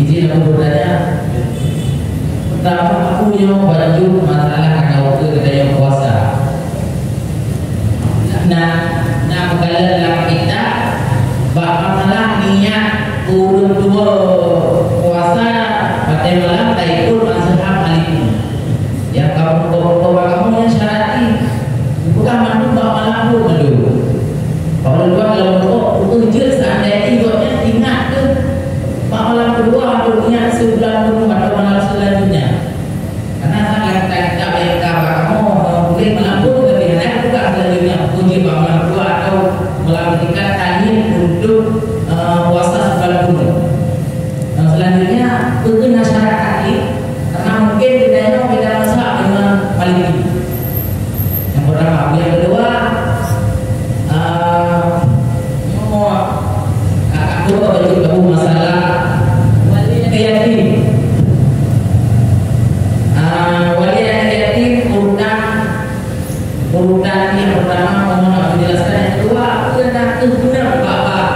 izin aku bertanya, pertama aku yang baju masalah karena waktu kita puasa. Nah, kalau dalam kita masalah niat turun dua puasa pada malam tak ikut mazhab Maliki. Ya kamu yang syarati bukan mandu malam pun mandu. Kalau dua kalau je seandainya idotnya ingat ke malam kedua aku ingat sebulan dulu pada malam selanjutnya. Karena sangat tak baik kamu boleh malam pun tapi ada juga selanjutnya puji malam kedua atau malam ketiga tahun untuk puasa sebulan dulu. Yang selanjutnya itu masyarakat ini karena mungkin bedanya beda mazhab dengan Maliki. Yang pertama, yang kedua aku baju kamu masalah yatim. Wali yatim urutan yang pertama mohon aku jelaskan. Yang kedua aku dah benar bapak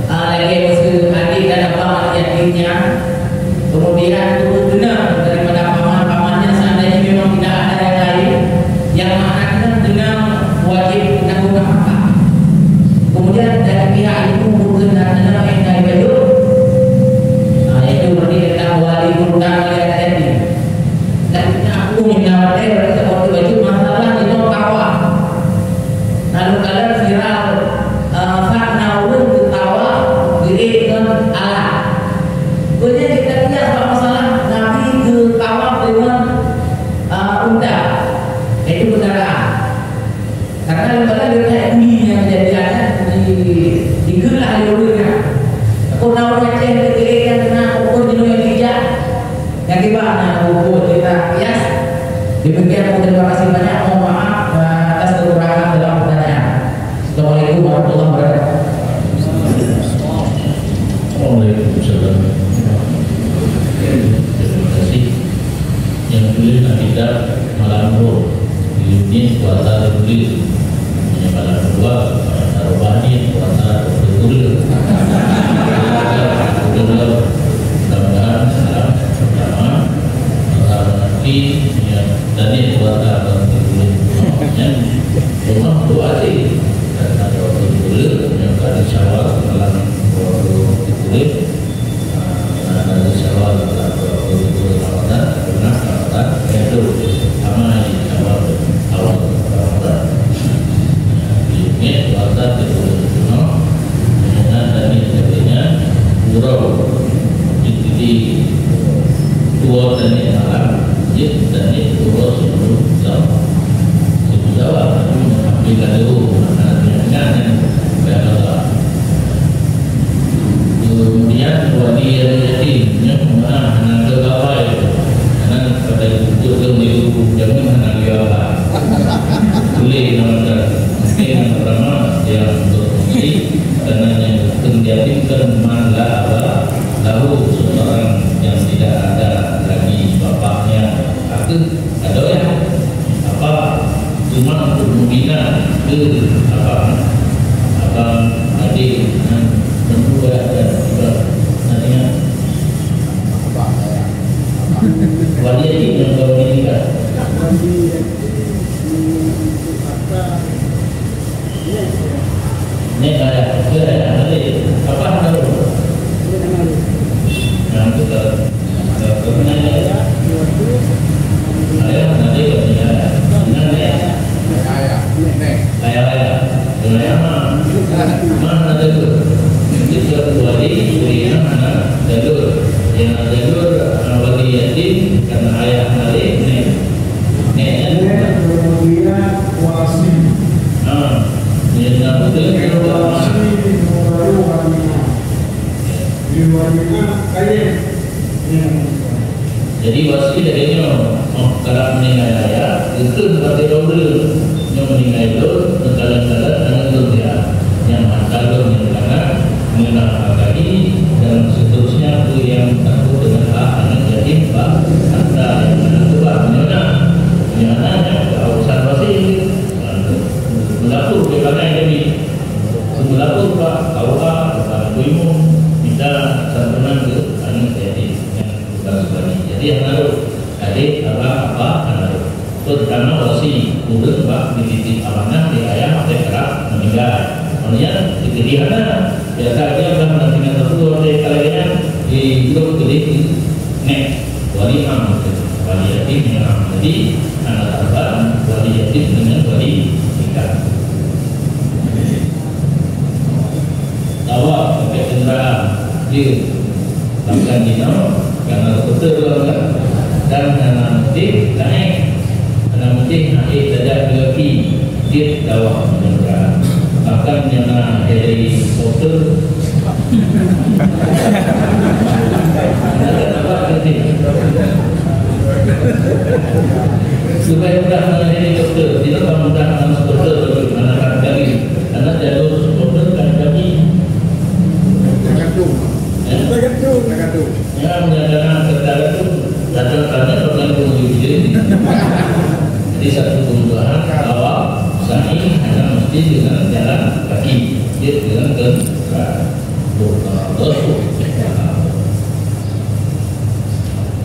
lagi masuk adik dan abang yatimnya. Kemudian itu benar daripada paman-pamannya seandainya memang tidak ada yang lain yang akan dengan wajib menanggung nafkah. Kemudian dari pihak ibu berkenaan dengan yang dari baju, itu berarti tentang wali urutan wali yatim. Dan aku menyawatnya berarti waktu baju masalah itu kawah. Lalu kalian viral fakna ulun ketawa diri dengan Allah. Kemudian kita lihat masalah Nabi ke kawah dengan unta, itu kendaraan. Karena lembaga dia buli yang kejadiannya digelah olehnya. Aku tahu Aceh yang kena ukur jenuh yang bijak. Yang gimana ukur kita kias. Demikian aku terima kasih banyak. Mohon maaf atas kekurangan dalam pertanyaan. Assalamualaikum warahmatullahi wabarakatuh. Waalaikumsalam. Terima kasih. Yang tulis akidah malam ini puasa tulis. Yang malam kedua Arwahani puasa betul. Mudah-mudahan salam pertama nanti tadi puasa betul. Rumah doa sih karena waktu betul yang kali Syawal malam waktu betul. Dari Syawal waktu betul Ramadan pernah Ramadan itu sama di Syawal awal Ramadan. Ini puasa betul. Kemudian tadi sebelumnya Urau jadi dua tadi malam jadi tadi Urau sebelum Jawa ambil dulu dengan berapa. Kemudian wali yatim yang mana anak berapa itu karena pada itu itu jangan anak berapa boleh nomor yang pertama yang berfungsi karena yang yatim malah lalu seorang yang tidak ada lagi bapaknya aku ada ya apa cuma untuk membina ke apa adik berdua dan juga nantinya wali yatim yang kau nikah ini kayak nanti apa tahu yang kita kemenangan ayah nanti katanya ayah mana jalur itu wali yang mana jalur yang jalur wali yatim karena ayah nanti kemudian wasi yang betul jadi wasi darinya kalau meninggal ayah itu seperti double yang meninggal itu segala-gala dengan dunia yang kalau meninggal mengenal kaki dan seterusnya itu yang takut dengan hak anak yatim pak anda yang mana tu pak menyenangnya urusan wasi berlaku bagaimana jadi berlaku pak kau pak ibu minta santunan ke anak pertama wasi urut bak dititip amanah di ayam atau kerap meninggal. Kemudian dikiriana biasa dia kan nantinya tertua dari kalian di grup gede nek wali am wali yatim dengan am. Jadi anak abang wali yatim dengan wali nikah. Tawa pakai kendaraan dia lakukan dino karena betul dan anak mesti naik anak mesti naik tidak lagi dia tawa kendaraan akan yang dari motor apa nanti supaya mudah menjadi dokter tidak akan mudah anak dokter anak kali anak jalur dokter kan kami ya menjadikan terkadang itu kadang-kadang orang yang jadi satu kemudahan awal saing hanya mesti dengan jalan kaki dia dengan kendaraan.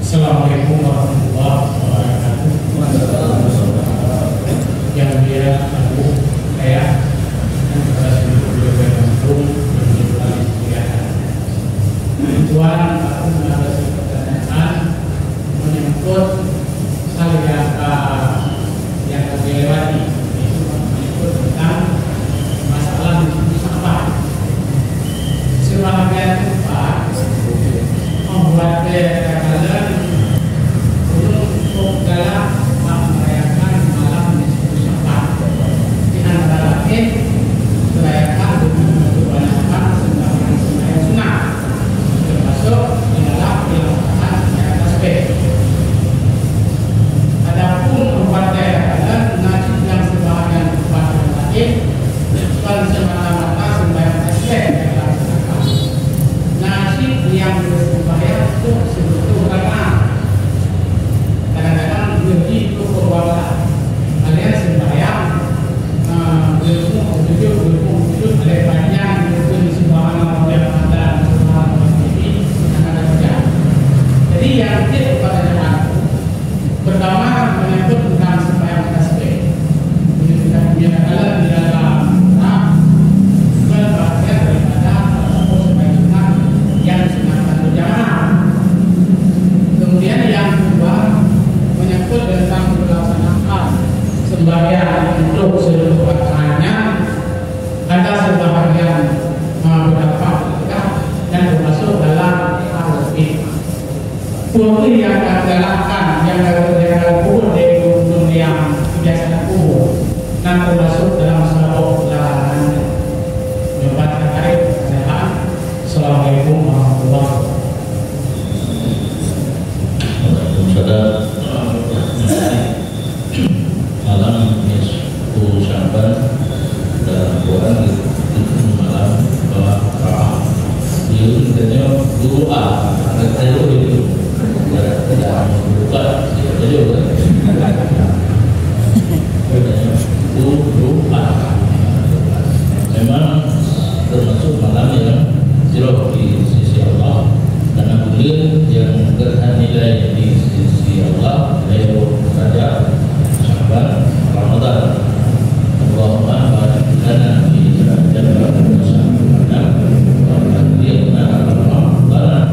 Assalamualaikum warahmatullahi wabarakatuh. Yang dia aku saya Tuan, aku ada pertanyaan menyangkut yang kami lewati, itu menyangkut tentang masalah sampah. Sebagian tempat membuat kekalahan untuk dalam merayakan malam diskusi sampah. Di antara lain merayakan kebanyakan sembahyang sunnah, termasuk di dalam pelaksanaan yang tasbih. Adapun membuat kekalahan nasib yang sebagian tempat lain bukan semata-mata sembahyang tasbih. Nasib yang bersembahyang itu sebetulnya kadang-kadang lebih itu kebawa alias sembahyang berjujur oleh panjang berjujur di sembahyang oleh pada sembahyang ini akan ada. Jadi yang tidak pada zaman pertama menyebut tentang sembahyang tasbih. Ini kita punya kala di dalam bagian daripada yang sunatan berjamaah. Kemudian yang kedua menyangkut tentang pelaksanaan sembahyang untuk seluruh rakaatnya. Ada sembahyang beberapa rakaat dan termasuk dalam al-Qur'an. Waktu yang dilakukan yang kubur dari gunung yang biasa kubur dan termasuk dalam salawat larangan. Jawaban terkait adalah Assalamualaikum warahmatullahi wabarakatuh. Malam nisfu Sya'ban dalam Quran itu malam Bara'ah. Itu katanya doa, katanya itu tidak membuka saja kan. Doa. Memang termasuk malam yang jauh di sisi Allah karena bulan yang bernilai di sisi Allah yaitu Rajab, Sya'ban, Ramadan. Allahumma barik lana fi Rajab wa Sya'ban wa baligna Ramadan.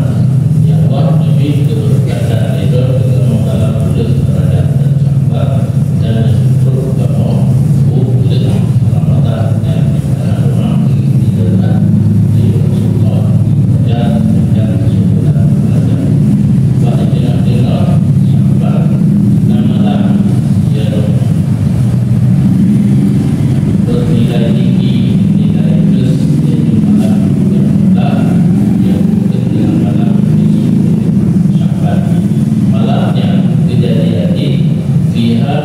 Ya Allah, demi keberkatan itu terutama dalam bulan Rajab dan Sya'ban dan terutama bulan Ramadan yang memang dijalankan di Rasulullah dan sunnah Rajab. Baik dengan Sya'ban namalah yang bernilai tinggi, nilai plus yaitu malam yang dengan malam Sya'ban. Malamnya kejadian fiha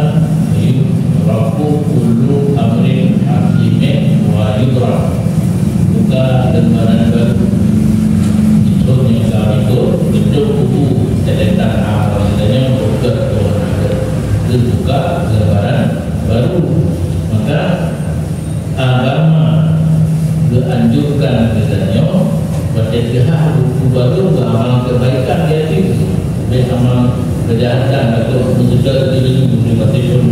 yudraku kullu amrin hakimin wa yudrak. Buka lembaran baru yang saat itu bentuk buku catatan apa istilahnya buka dibuka lembaran baru. Maka agama dianjurkan katanya berjihad buku baru beramal kebaikan dia itu, baik amal kejahatan atau menjadi diri pribadi pun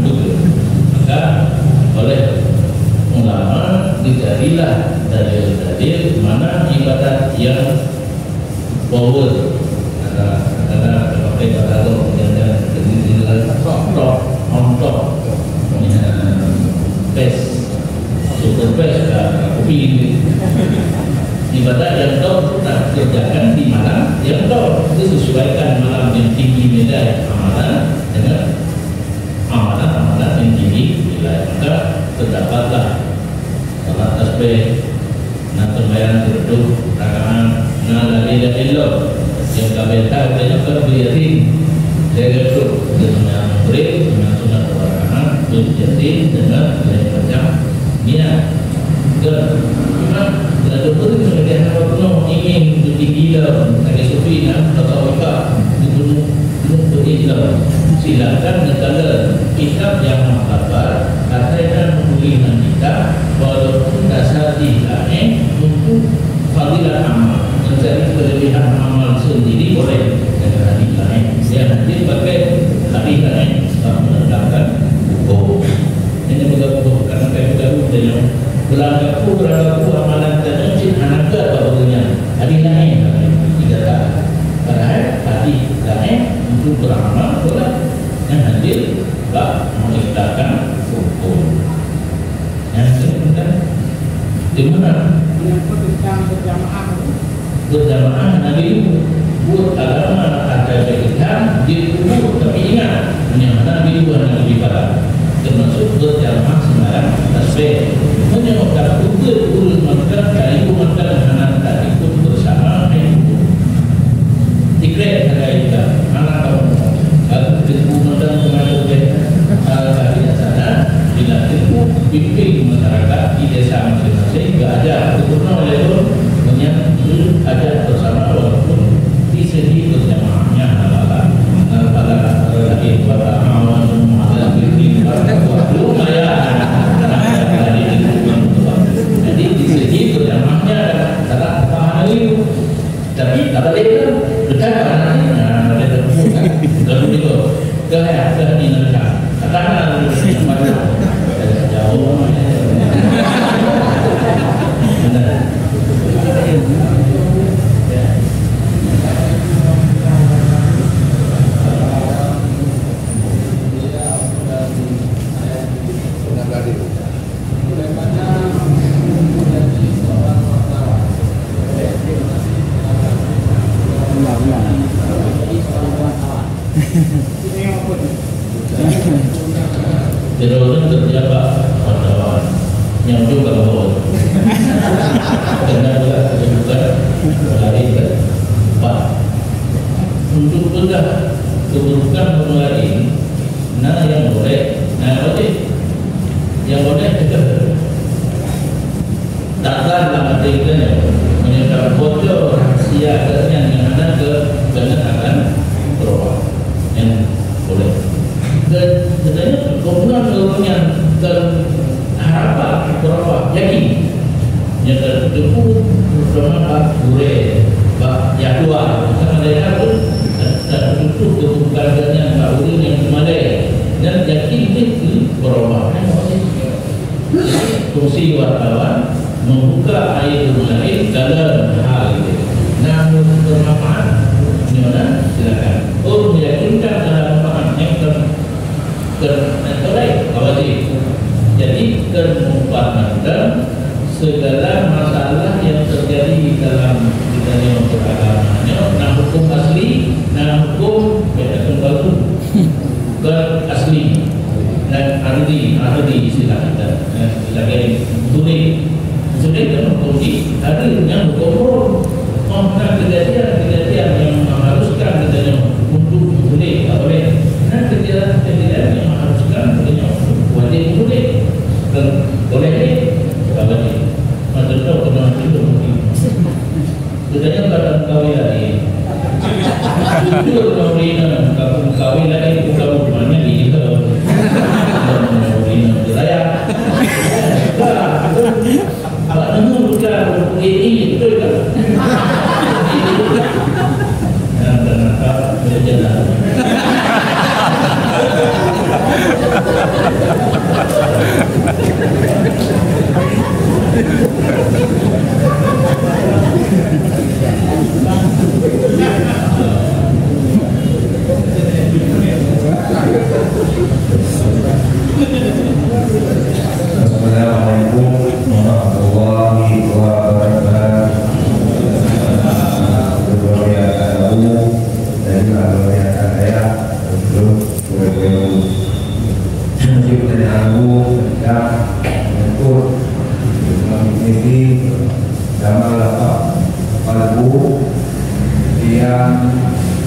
forward ada pakai katalog dan top on top best super best kopi ini ibadah yang top tak kerjakan di malam yang top itu sesuaikan malam yang tinggi nilai amalan dengan amalan yang tinggi nilai maka terdapatlah salat tasbih nak sembahyang duduk rakaat la ilaha illallah yang kabelta banyak berbiarin jaga duduk dengan break dengan sunat rakaat berbiarin dengan macam niat dan ada dokter itu sudah kalau ingin jadi gila agak sufi atau apa belum bergila silakan negara kitab yang mengkabar katakan mengulikan kita walaupun dasar tilahnya untuk fadilah amal mencari kelebihan amal sendiri boleh negara tilahnya yang nanti pakai tilahnya tak menegakkan hukum ini bergabung karena kayak bergabung dengan berlaku amalan dan ucap anak barunya hari lain tidak tak padahal hati lain untuk beramal boleh yang hadir tak mengikhlaskan hukum yang kemudian di mana berjamaah Nabi buat agama ada kegiatan di kubur tapi ingat yang Nabi bukan lebih parah termasuk berjamaah sembarang tasbih menyebabkan urus makan kali makan anak tadi pun bersama itu dikret ada itu anak kamu kalau kita makan kemana tadi sana bila kita pimpin masyarakat di desa masing-masing tidak ada sempurna oleh itu ada bersama walaupun di segi berjamaahnya pada lagi pada awan ada bikin belum saya jadi di segi berjamaahnya ada paham itu tapi tak boleh dekat karena ada kalau itu ke di neraka karena jauh Jeroen terjabat wartawan yang juga bahwa karena juga dari empat untuk pedah keburukan mulai nah yang boleh juga taklah dalam artinya menyebabkan bocor rahasia yang ada ke benar akan berubah yang boleh dan sebenarnya kemudian yang harapan berapa yakin yang terdekat bersama Pak Bure Pak Yadua sama mereka pun dan tutup kebukaannya Pak Bure yang kemarin dan yakin itu berubah fungsi wartawan membuka air lain dalam hal ini namun bermanfaat silakan meyakinkan dalam manfaat yang terbaik wajib. Jadi kemumpatan segala masalah yang terjadi di dalam kita beragama, nah hukum asli, nah hukum baru ke asli dan ardi istilah kita, lagi tulis sudah hukum di hadirnya hukum kejadian yang mengharuskan kita untuk tulis apa nah kejadian yang mengharuskan kita wajib tulis dan boleh ni apa ni macam tu kena itu sebenarnya badan kawin lagi itu kawin lagi bukan rumahnya di raya apa nama bukan ini betul kan yang ternyata berjalan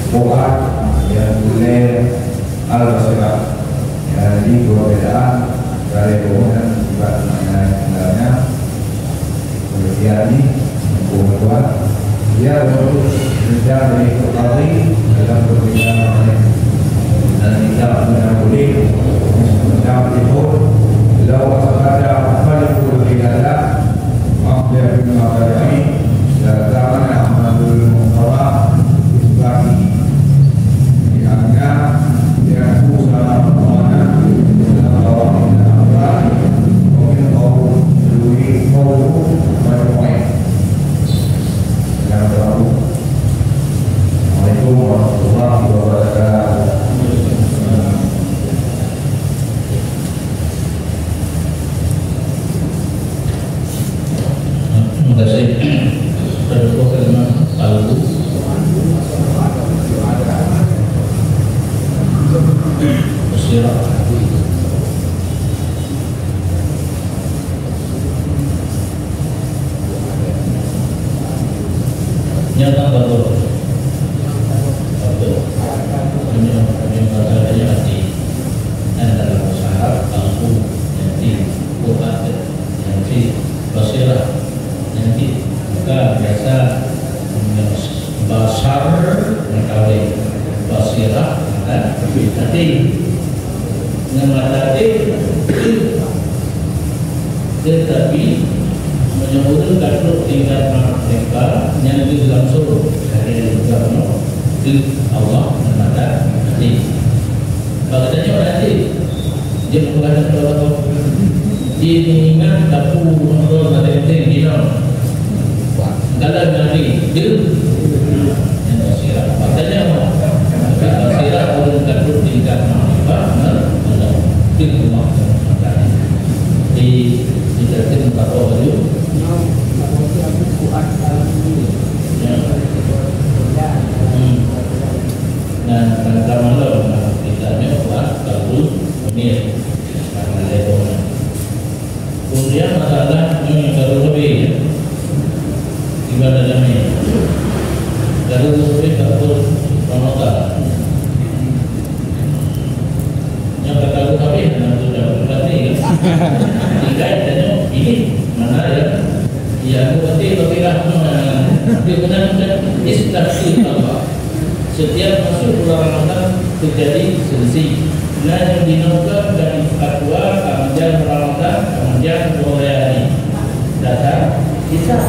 Fuad yang boleh Al-Basirah. Jadi dua bedaan dari bangunan juga sebenarnya kemudian ini kedua dia baru kerja dari Kepali dalam perbincangan dan tidak boleh menjawab itu beliau berkata Falikul Hidayah Maafir bin Maafir dan zaman Ahmadul Muqawah bagi dianggap dia usaha permohonan dalam bawah Allah mungkin kau berdui kau berpoin yang baru. Assalamualaikum warahmatullahi wabarakatuh. Terima kasih. Ada kalimat lalu. Bersirah. Nyata betul. Betul. Ini masalahnya hati. Dan dalam usaha mampu nanti kuat nanti bersirah nanti maka biasa basar mengkawin basirah dan tadi nama tadi tetapi menyebutkan kalau tingkat mereka yang langsung dari agama di Allah dan tadi bagainya berarti dia mengatakan kalau diingat dapur menurut ada yang dalam nanti dia yang bersirah makanya bersirah orang kadut tingkat makrifat di rumah di tertim atau baju dan pada malam kitanya buat kadut ini karena lebar kemudian masalah yang baru lebih ibadah damai dari lebih takut Ramadan yang kata tapi nanti sudah berarti tidak adanya ini mana ya yang berarti lebihlah dia benar-benar istiqamah Allah setiap masuk bulan Ramadan terjadi selisih dan yang dinamakan dari fatwa kemudian Ramadan kemudian 2 hari datang kita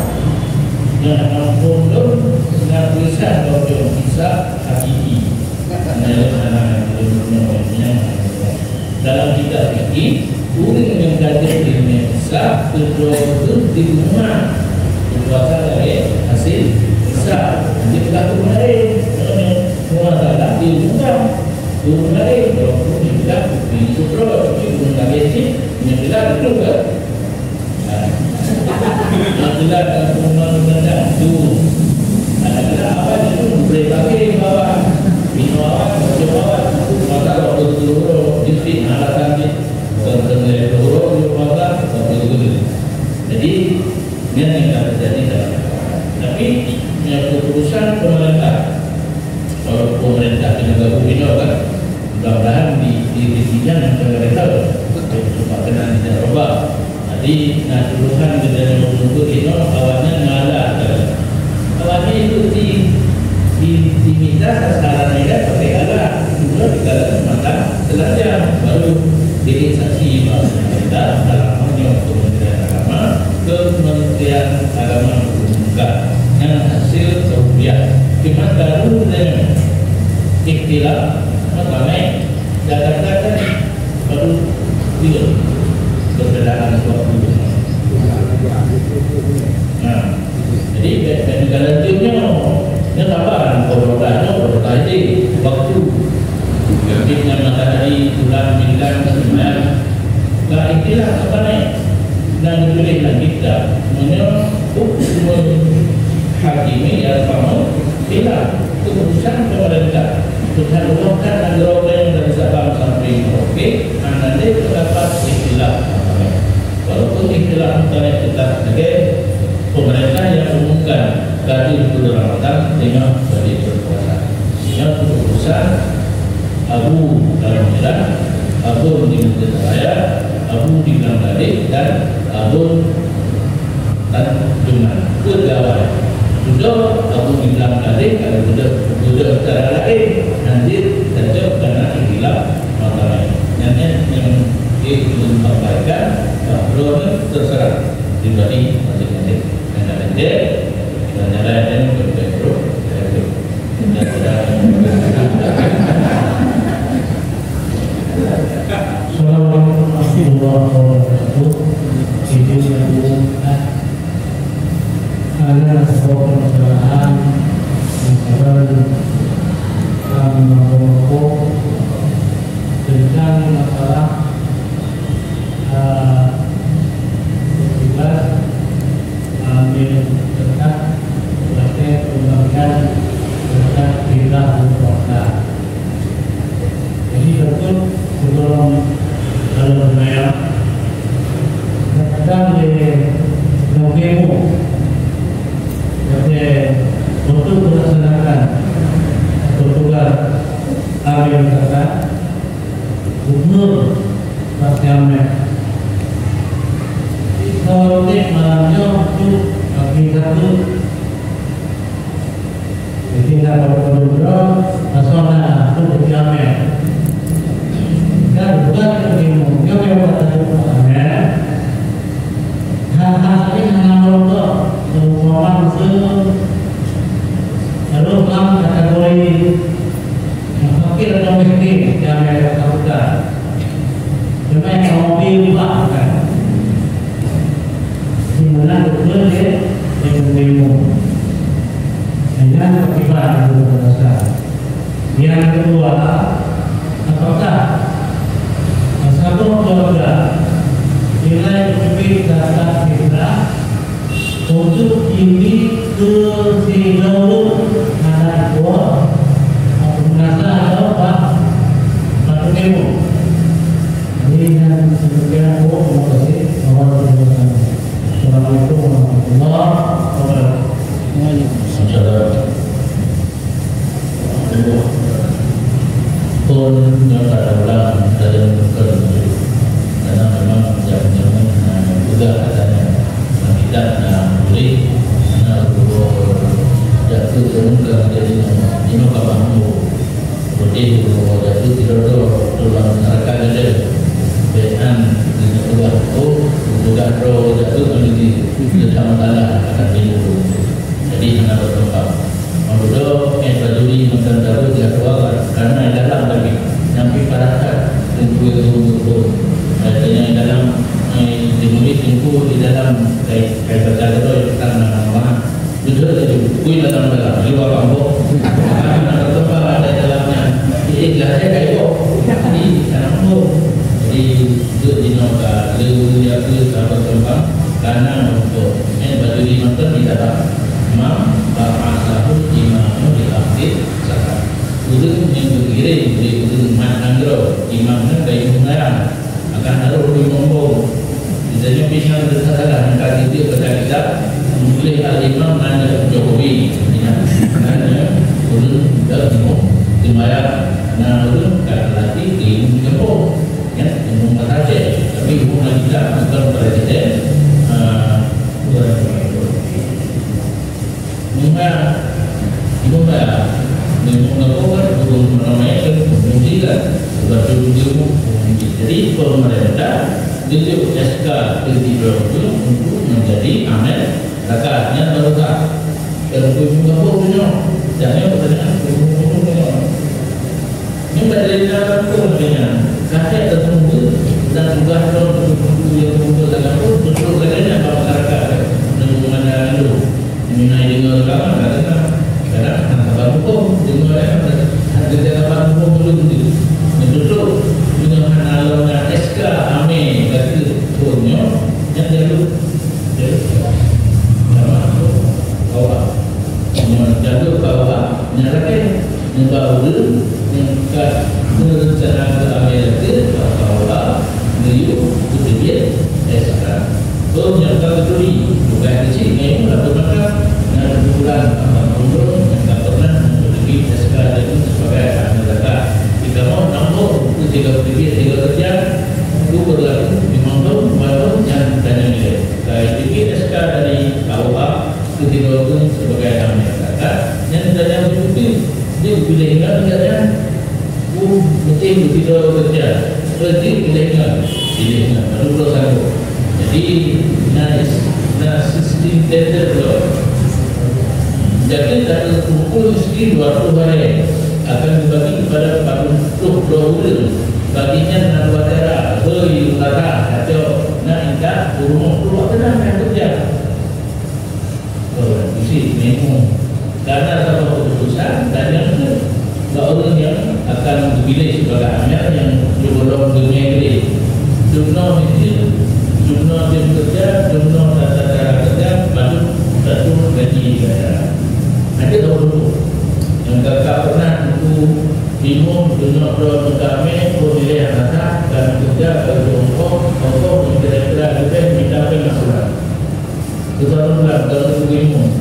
yang mundur dengan tulisan kalau bisa hakiki dalam kitab fikih orang yang kaji ilmu Islam itu di rumah berasal dari hasil Islam jadi berlaku menarik muasalah di rumah kalau tidak di sutro di rumah kaji yang tidak itu kan Alhamdulillah dalam rumah-rumah itu ada apa itu boleh pakai bawah minum coba mata waktu dulu di alasan tertentu dulu mata waktu jadi ini yang terjadi tapi keputusan pemerintah kalau pemerintah penegak hukum kan mudah-mudahan di sidang pemerintah cepat kena dicoba. Jadi, tuduhan dari untuk itu awalnya ngalah. Awalnya itu diminta sasaran mereka pakai alat, kemudian dikatakan maka selanjutnya baru bikin saksi kita dalam hal Kementerian Agama ke Kementerian Agama Bukan yang hasil kemudian cuma baru dengan ikhtilaf mengenai data-data baru tidak perbedaan waktu. Nah, jadi negara timnya, ini apa? Produk ini waktu. Kita matahari bulan bintang sembilan. Nah, inilah apa nih? Dan dipilihlah kita menyebut hakimi yang kamu tidak keputusan pemerintah. Tuhan umumkan negara yang dari Sabang sampai Merauke, anda terdapat istilah. Walaupun istilah antara kita sebagai pemerintah yang umumkan gaji bulan Ramadan dengan bagi berpuasa. Sehingga Abu dalam Medan, Abu di Masjid Raya, Abu di Bangladesh, dan Abu dan Jumat pegawai. Sudah Abu di Bangladesh kalau sudah secara lain nanti saja karena hilang masalah. Yang disampaikan bahawa terserah dibagi masing-masing. Yang ada dan yang berbeda. Assalamualaikum warahmatullahi wabarakatuh. Ada sebuah permasalahan tentang masalah tugas ambil dekat sebagai pembagian dekat bila berpuasa. Jadi betul sebelum dalam saya kadang di demo untuk melaksanakan tugas ambil dekat umur masyarakat. Kalau malamnya untuk kaki satu tinggal berdua asal itu diambil. Dan bukan begini, kami berkata amin. Hal-hal ini mengambil orang lalu dalam kategori yang fakir atau miskin yang mereka lakukan. Cuma yang mobil bahkan di mana betul dia yang demo. Dengan pertimbangan yang berdasar. Yang kedua, apakah satu keluarga nilai lebih dasar kita untuk ini ke seluruh anak buah atau merasa atau apa satu demo. Ini yang sebagian buah terima kasih. Assalamualaikum warahmatullahi wabarakatuh. Pun yang kadang-kadang ada bukan karena memang jangan juga katanya tidak boleh karena jatuh terungkap jadi ini kamu seperti jatuh tidak dalam masyarakat ada bean dengan luar juga jatuh menjadi sama-sama akan dulu. Jadi hanya bertempat. Maksudnya bajuri mengendaru dia keluar karena dalam lagi sampai parakat untuk yang dalam dimulis tunggu di dalam kayak berjalan karena nama sudah itu kui dalam di luar kampung karena bertempat ada dalamnya ini jelasnya kayak itu jadi karena jadi itu dinoka lalu dia tu bertempat karena untuk bajuri mengendaru di dalam imam ba'aslahu imamu diaktif zakat udun yang berkirim dari udun ma'andro imamnya dari pengarang akan harus dimombong misalnya pisang bersalah angka itu kita memulai al-imam nanya Jokowi nanya udun sudah dimayar nah udun kata lagi di Jepang ya umum saja tapi umum tidak bukan presiden jadi pemerintah itu SK ketiga itu untuk menjadi amal zakatnya berkah dan juga punya jangan pertanyaan ini dari dalam punya kakek tertunggu dan juga kalau yang tertunggu dengan betul katanya masyarakat dengan itu minai dengan kawan kadang sabar hukum dengan ada dalam hukum belum betul dengan analognya SK ame kata punya yang jalur bawah jalur bawah nyalakan nyebau yang kat rencana ke Amerika bawah beliau kemudian SK punya kategori bukan kecil ni berapa maka dengan bulan umur yang tak pernah memiliki SK itu sebagai ahli zakat. Jika mau tiga kerja itu berlaku 5 tahun, 4 tahun yang tanya nilai. Saya pikir SK dari KUA ketika itu sebagai hamil kata yang tanya betul dia pilih enggak katanya betul tidak kerja berarti pilih enggak baru belum sanggup. Jadi sistem tender belum jadi dari kumpul mesti 200 hari akan dibagi kepada 40 bulan baginya 6 daerah beri utara atau nak ingkat rumah keluar tenang yang kerja isi menu karena sama keputusan dan yang orang yang akan dipilih sebagai amir yang belum dunia ini jumlah itu jumlah tim kerja jumlah tata cara kerja baru satu gaji daerah nanti tahu dulu yang kakak pernah itu bingung jumlah produk kami pemilihan anak dan kerja bagi ongkos kira-kira kita minta penghasilan kebetulan kalau bingung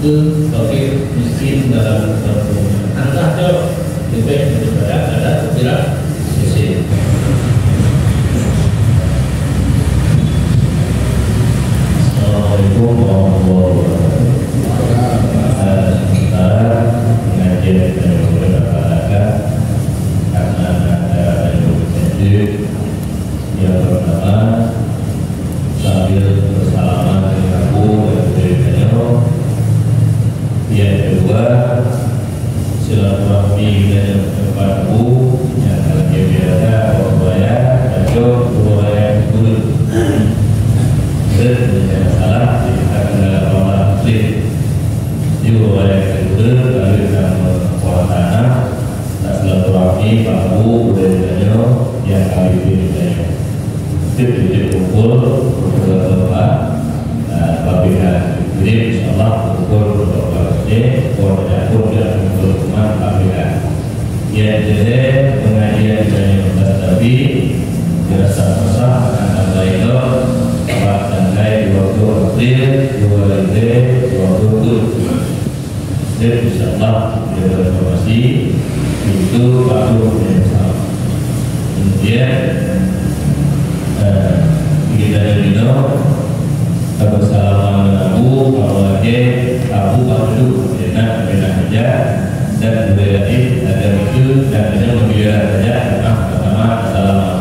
itu bagi miskin dalam satu antara jauh lebih daripada ada tidak sisi. Assalamualaikum warahmatullahi wabarakatuh. Sementara pengajian dan beberapa anak karena ada yang yang pertama sambil bersalaman dengan aku dan berikannya. Yang kedua silaturahmi dan kepada yang lagi biasa orang atau orang guru dan salah kita adalah orang muslim juga orang guru lalu dalam kuatana silaturahmi bahu budaya yang kami pilih titik kumpul berdoa apabila ini insyaallah kumpul berdoa ini koordinator dan berdoa apabila ya jadi pengajian yang tadi dirasa-rasa akan lainnya Pak tanggal 20 April 2020 dan insyaallah informasi itu baru bersama kemudian kita dino bersalaman Abu Awalnya Abu Abdul enak beda saja dan beda ada itu dan ada lebih saja pertama assalamualaikum